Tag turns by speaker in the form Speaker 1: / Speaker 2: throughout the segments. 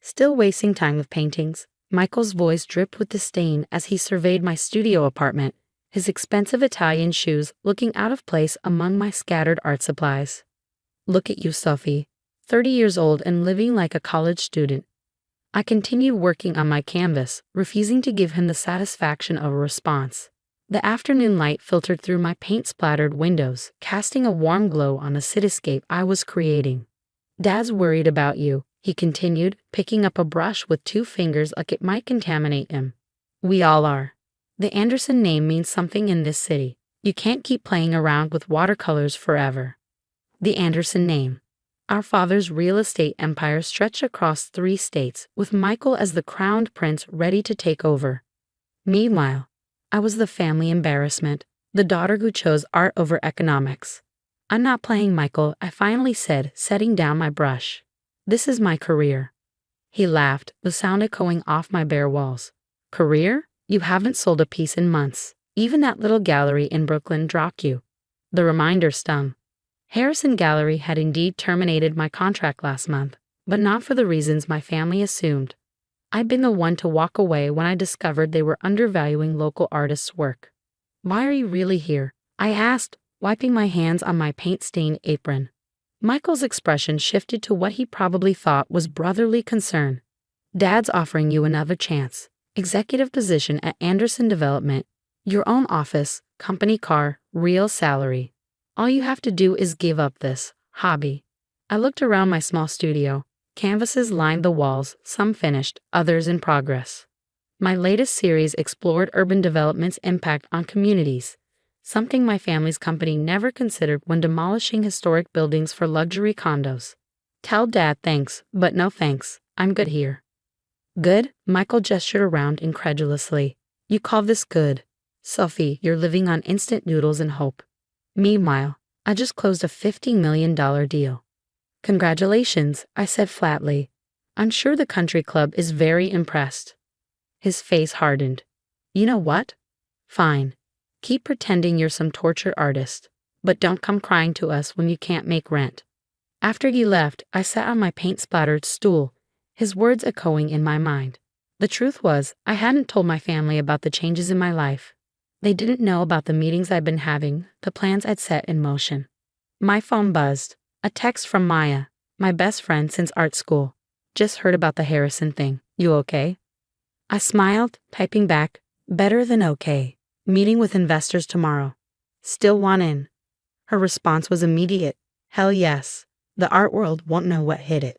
Speaker 1: Still wasting time with paintings? Michael's voice dripped with disdain as he surveyed my studio apartment, his expensive Italian shoes looking out of place among my scattered art supplies. Look at you, Sophie, 30 years old and living like a college student. I continued working on my canvas, refusing to give him the satisfaction of a response. The afternoon light filtered through my paint-splattered windows, casting a warm glow on the cityscape I was creating. Dad's worried about you, he continued, picking up a brush with 2 fingers like it might contaminate him. We all are. The Anderson name means something in this city. You can't keep playing around with watercolors forever. The Anderson name. Our father's real estate empire stretched across 3 states, with Michael as the crowned prince ready to take over. Meanwhile, I was the family embarrassment, the daughter who chose art over economics. I'm not playing, Michael, I finally said, setting down my brush. This is my career. He laughed, the sound echoing off my bare walls. Career? You haven't sold a piece in months. Even that little gallery in Brooklyn dropped you. The reminder stung. Harrison Gallery had indeed terminated my contract last month, but not for the reasons my family assumed. I'd been the one to walk away when I discovered they were undervaluing local artists' work. Why are you really here? I asked, wiping my hands on my paint-stained apron. Michael's expression shifted to what he probably thought was brotherly concern. Dad's offering you another chance. Executive position at Anderson Development, your own office, company car, real salary. All you have to do is give up this hobby. I looked around my small studio. Canvases lined the walls, some finished, others in progress. My latest series explored urban development's impact on communities, something my family's company never considered when demolishing historic buildings for luxury condos. Tell Dad thanks, but no thanks. I'm good here. Good? Michael gestured around incredulously. You call this good? Sophie, you're living on instant noodles and hope. Meanwhile, I just closed a $50 million deal. Congratulations, I said flatly. I'm sure the country club is very impressed. His face hardened. You know what? Fine. Keep pretending you're some tortured artist, but don't come crying to us when you can't make rent. After he left, I sat on my paint-splattered stool, his words echoing in my mind. The truth was, I hadn't told my family about the changes in my life. They didn't know about the meetings I'd been having, the plans I'd set in motion. My phone buzzed. A text from Maya, my best friend since art school. Just heard about the Harrison thing. You okay? I smiled, typing back, better than okay. Meeting with investors tomorrow. Still want in. Her response was immediate. Hell yes. The art world won't know what hit it.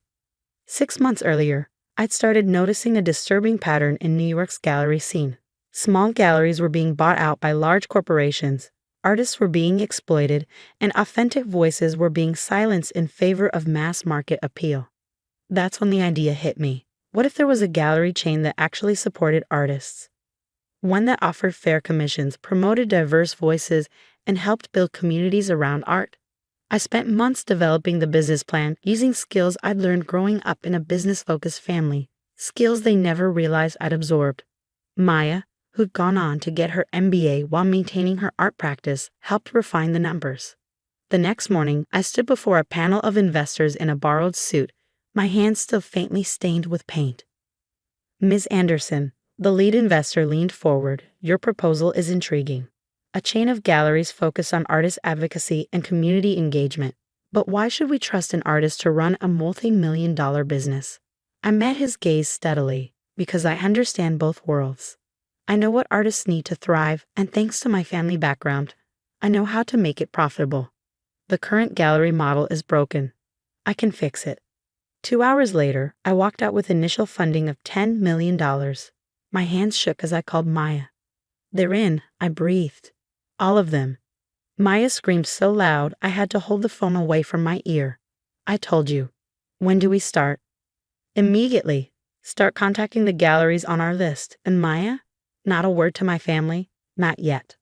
Speaker 1: 6 months earlier, I'd started noticing a disturbing pattern in New York's gallery scene. Small galleries were being bought out by large corporations. Artists were being exploited, and authentic voices were being silenced in favor of mass-market appeal. That's when the idea hit me. What if there was a gallery chain that actually supported artists? One that offered fair commissions, promoted diverse voices, and helped build communities around art? I spent months developing the business plan, using skills I'd learned growing up in a business-focused family, skills they never realized I'd absorbed. Maya, who'd gone on to get her MBA while maintaining her art practice, helped refine the numbers. The next morning, I stood before a panel of investors in a borrowed suit, my hands still faintly stained with paint. Ms. Anderson, the lead investor, leaned forward. Your proposal is intriguing. A chain of galleries focused on artist advocacy and community engagement. But why should we trust an artist to run a multi-million-dollar business? I met his gaze steadily, because I understand both worlds. I know what artists need to thrive, and thanks to my family background, I know how to make it profitable. The current gallery model is broken. I can fix it. 2 hours later, I walked out with initial funding of $10 million. My hands shook as I called Maya. They're in, I breathed. All of them. Maya screamed so loud I had to hold the phone away from my ear. I told you. When do we start? Immediately. Start contacting the galleries on our list. And Maya? Not a word to my family, not yet.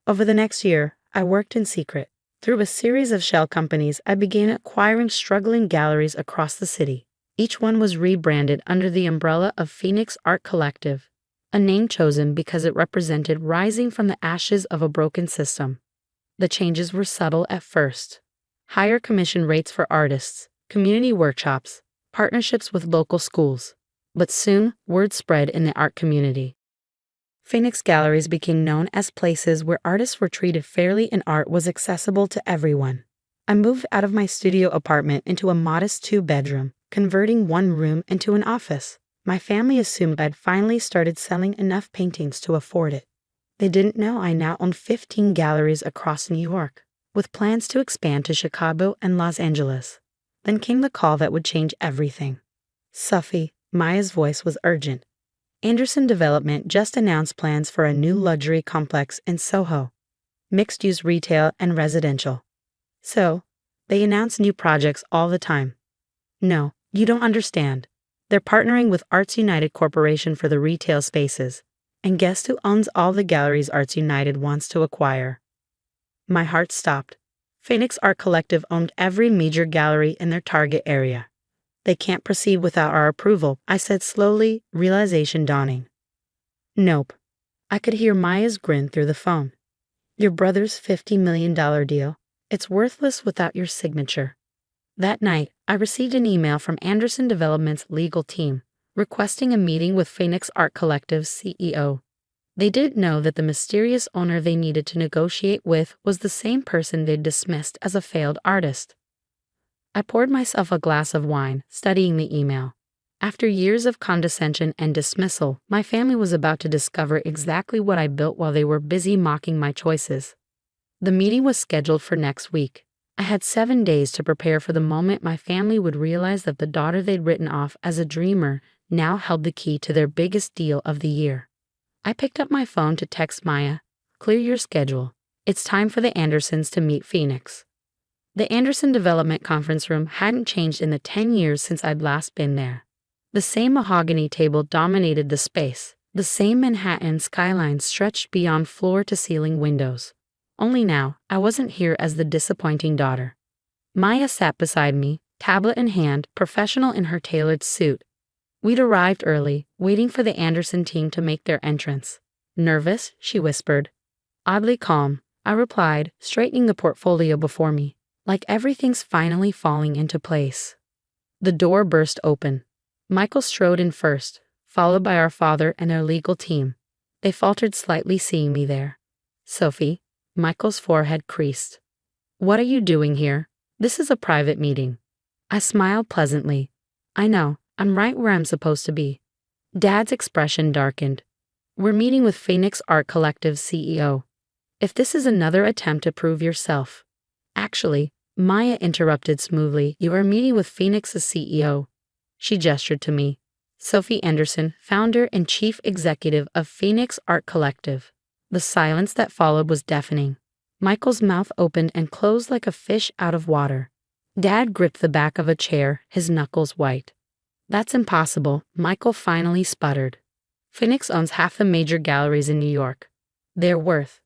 Speaker 1: Over the next year, I worked in secret. Through a series of shell companies, I began acquiring struggling galleries across the city. Each one was rebranded under the umbrella of Phoenix Art Collective, a name chosen because it represented rising from the ashes of a broken system. The changes were subtle at first. Higher commission rates for artists, community workshops, partnerships with local schools. But soon, word spread in the art community. Phoenix galleries became known as places where artists were treated fairly and art was accessible to everyone. I moved out of my studio apartment into a modest 2-bedroom, converting one room into an office. My family assumed I'd finally started selling enough paintings to afford it. They didn't know I now owned 15 galleries across New York, with plans to expand to Chicago and Los Angeles. Then came the call that would change everything. Sophie, Maya's voice was urgent. Anderson Development just announced plans for a new luxury complex in Soho, mixed-use retail and residential. So, they announce new projects all the time. No, you don't understand. They're partnering with Arts United Corporation for the retail spaces. And guess who owns all the galleries Arts United wants to acquire? My heart stopped. Phoenix Art Collective owned every major gallery in their target area. They can't proceed without our approval, I said slowly, realization dawning. Nope. I could hear Maya's grin through the phone. Your brother's $50 million deal. It's worthless without your signature. That night, I received an email from Anderson Development's legal team, requesting a meeting with Phoenix Art Collective's CEO. They didn't know that the mysterious owner they needed to negotiate with was the same person they'd dismissed as a failed artist. I poured myself a glass of wine, studying the email. After years of condescension and dismissal, my family was about to discover exactly what I built while they were busy mocking my choices. The meeting was scheduled for next week. I had 7 days to prepare for the moment my family would realize that the daughter they'd written off as a dreamer now held the key to their biggest deal of the year. I picked up my phone to text Maya, "Clear your schedule. It's time for the Andersons to meet Phoenix." The Anderson Development Conference Room hadn't changed in the 10 years since I'd last been there. The same mahogany table dominated the space. The same Manhattan skyline stretched beyond floor-to-ceiling windows. Only now, I wasn't here as the disappointing daughter. Maya sat beside me, tablet in hand, professional in her tailored suit. We'd arrived early, waiting for the Anderson team to make their entrance. "Nervous?" she whispered. "Oddly calm," I replied, straightening the portfolio before me. Like everything's finally falling into place. The door burst open. Michael strode in first, followed by our father and their legal team. They faltered slightly seeing me there. "Sophie," Michael's forehead creased. "What are you doing here? This is a private meeting." I smiled pleasantly. "I know, I'm right where I'm supposed to be." Dad's expression darkened. "We're meeting with Phoenix Art Collective's CEO. If this is another attempt to prove yourself." "Actually," Maya interrupted smoothly, "you are meeting with Phoenix's CEO." She gestured to me. "Sophie Anderson, founder and chief executive of Phoenix Art Collective." The silence that followed was deafening. Michael's mouth opened and closed like a fish out of water. Dad gripped the back of a chair, his knuckles white. "That's impossible," Michael finally sputtered. "Phoenix owns half the major galleries in New York. They're worth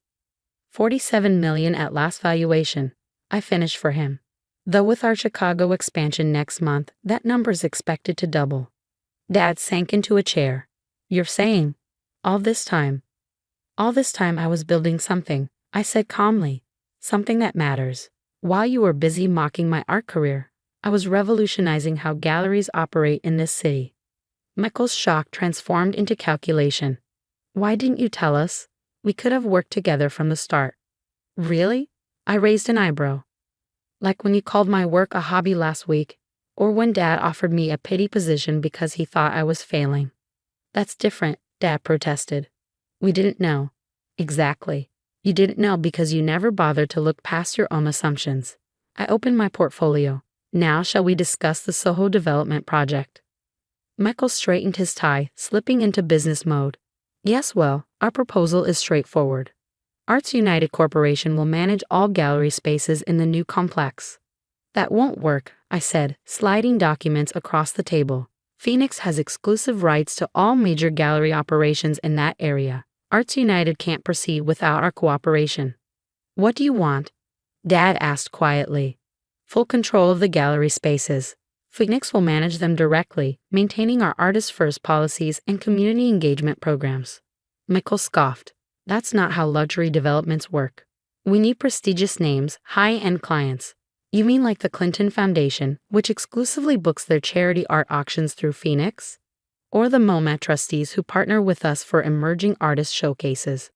Speaker 1: $47 million at last valuation." I finished for him. Though with our Chicago expansion next month, that number's expected to double. Dad sank into a chair. "You're saying, all this time I was building something," I said calmly. "Something that matters. While you were busy mocking my art career, I was revolutionizing how galleries operate in this city." Michael's shock transformed into calculation. "Why didn't you tell us? We could have worked together from the start." "Really?" I raised an eyebrow. "Like when you called my work a hobby last week, or when Dad offered me a pity position because he thought I was failing." "That's different," Dad protested. "We didn't know." "Exactly. You didn't know because you never bothered to look past your own assumptions." I opened my portfolio. "Now shall we discuss the Soho development project?" Michael straightened his tie, slipping into business mode. "Yes, well, our proposal is straightforward. Arts United Corporation will manage all gallery spaces in the new complex." "That won't work," I said, sliding documents across the table. "Phoenix has exclusive rights to all major gallery operations in that area. Arts United can't proceed without our cooperation." "What do you want?" Dad asked quietly. "Full control of the gallery spaces. Phoenix will manage them directly, maintaining our artist-first policies and community engagement programs." Michael scoffed. "That's not how luxury developments work. We need prestigious names, high-end clients." "You mean like the Clinton Foundation, which exclusively books their charity art auctions through Phoenix? or the MoMA trustees who partner with us for emerging artist showcases.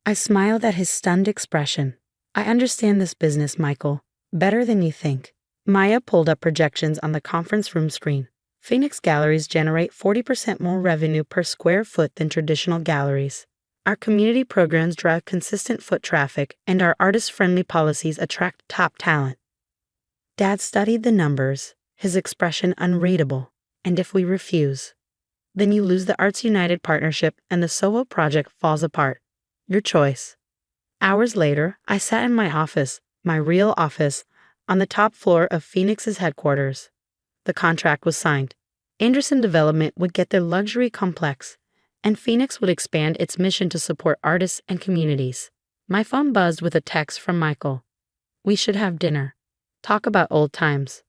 Speaker 1: I smiled at his stunned expression. I understand this business, Michael, better than you think. Maya pulled up projections on the conference room screen. Phoenix galleries generate 40% more revenue per square foot than traditional galleries. Our community programs drive consistent foot traffic, and our artist-friendly policies attract top talent. Dad studied the numbers, his expression unreadable. And if we refuse, then you lose the Arts United partnership and the Soho project falls apart. Your choice. Hours later, I sat in my office, my real office, on the top floor of Phoenix's headquarters. The contract was signed. Anderson Development would get their luxury complex, and Phoenix would expand its mission to support artists and communities. My phone buzzed with a text from Michael. We should have dinner. Talk about old times.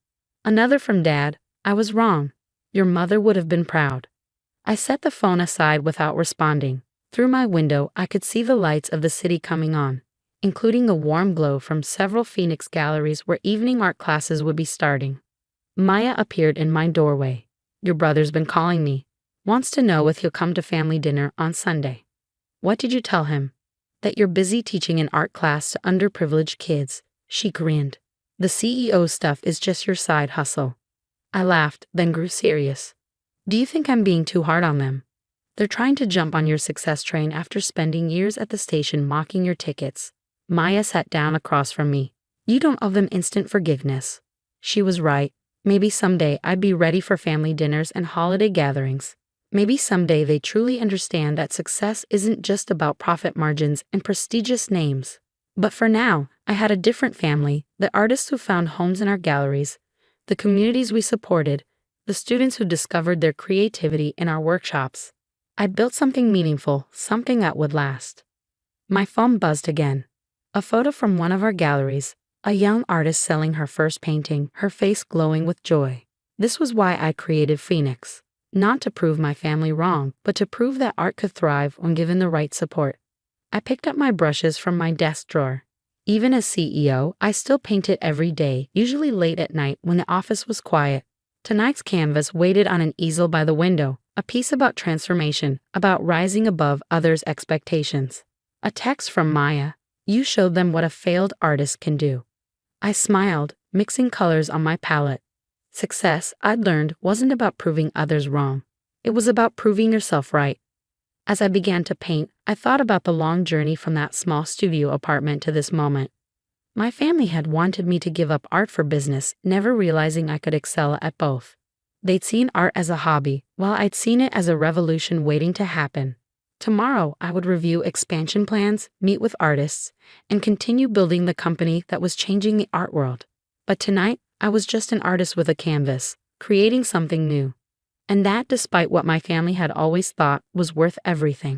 Speaker 1: Another from Dad. I was wrong. Your mother would have been proud. I set the phone aside without responding. Through my window, I could see the lights of the city coming on, including a warm glow from several Phoenix galleries where evening art classes would be starting. Maya appeared in my doorway. Your brother's been calling me. Wants to know if he'll come to family dinner on Sunday. What did you tell him? That you're busy teaching an art class to underprivileged kids. She grinned. The CEO stuff is just your side hustle. I laughed, then grew serious. Do you think I'm being too hard on them? They're trying to jump on your success train after spending years at the station mocking your tickets. Maya sat down across from me. You don't owe them instant forgiveness. She was right. Maybe someday I'd be ready for family dinners and holiday gatherings. Maybe someday they truly understand that success isn't just about profit margins and prestigious names. But for now, I had a different family, the artists who found homes in our galleries, the communities we supported, the students who discovered their creativity in our workshops. I built something meaningful, something that would last. My phone buzzed again. A photo from one of our galleries, a young artist selling her first painting, her face glowing with joy. This was why I created Phoenix. Not to prove my family wrong, but to prove that art could thrive when given the right support. I picked up my brushes from my desk drawer. Even as CEO, I still painted every day, usually late at night when the office was quiet. Tonight's canvas waited on an easel by the window, a piece about transformation, about rising above others' expectations. A text from Maya. You showed them what a failed artist can do. I smiled, mixing colors on my palette. Success, I'd learned, wasn't about proving others wrong. It was about proving yourself right. As I began to paint, I thought about the long journey from that small studio apartment to this moment. My family had wanted me to give up art for business, never realizing I could excel at both. They'd seen art as a hobby, while I'd seen it as a revolution waiting to happen. Tomorrow, I would review expansion plans, meet with artists, and continue building the company that was changing the art world. But tonight, I was just an artist with a canvas, creating something new. And that despite what my family had always thought was worth everything.